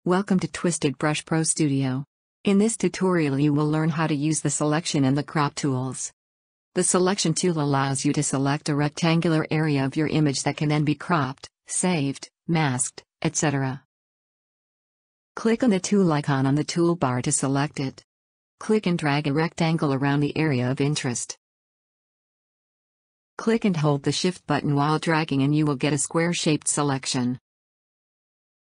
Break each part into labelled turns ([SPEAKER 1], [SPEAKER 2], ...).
[SPEAKER 1] Welcome to TwistedBrush Pro Studio. In this tutorial you will learn how to use the selection and the crop tools. The selection tool allows you to select a rectangular area of your image that can then be cropped, saved, masked, etc. Click on the tool icon on the toolbar to select it. Click and drag a rectangle around the area of interest. Click and hold the Shift button while dragging and you will get a square-shaped selection.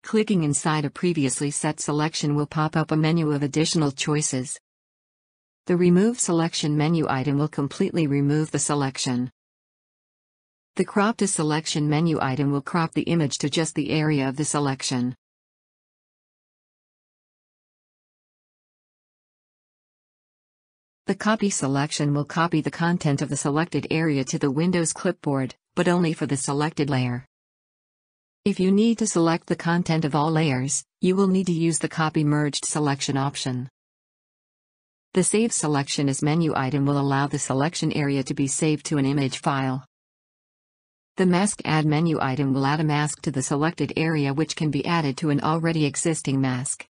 [SPEAKER 1] Clicking inside a previously set selection will pop up a menu of additional choices. The Remove Selection menu item will completely remove the selection. The Crop to Selection menu item will crop the image to just the area of the selection. The Copy selection will copy the content of the selected area to the Windows clipboard, but only for the selected layer. If you need to select the content of all layers, you will need to use the Copy Merged Selection option. The Save Selection as menu item will allow the selection area to be saved to an image file. The Mask Add menu item will add a mask to the selected area which can be added to an already existing mask.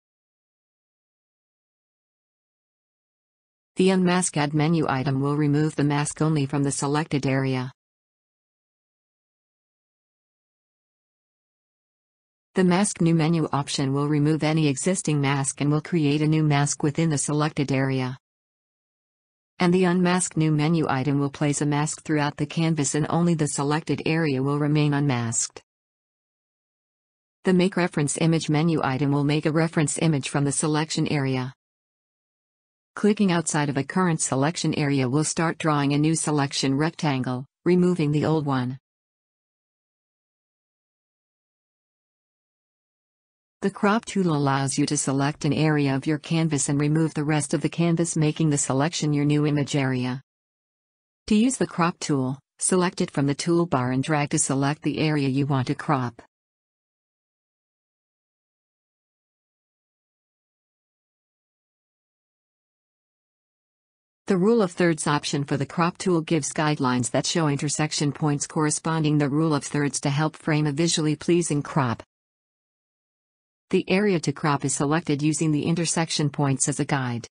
[SPEAKER 1] The Unmask Add menu item will remove the mask only from the selected area. The Mask New menu option will remove any existing mask and will create a new mask within the selected area. And the Unmask New menu item will place a mask throughout the canvas and only the selected area will remain unmasked. The Make Reference Image menu item will make a reference image from the selection area. Clicking outside of a current selection area will start drawing a new selection rectangle, removing the old one. The Crop tool allows you to select an area of your canvas and remove the rest of the canvas, making the selection your new image area. To use the Crop tool, select it from the toolbar and drag to select the area you want to crop. The Rule of Thirds option for the Crop tool gives guidelines that show intersection points corresponding the rule of thirds to help frame a visually pleasing crop. The area to crop is selected using the intersection points as a guide.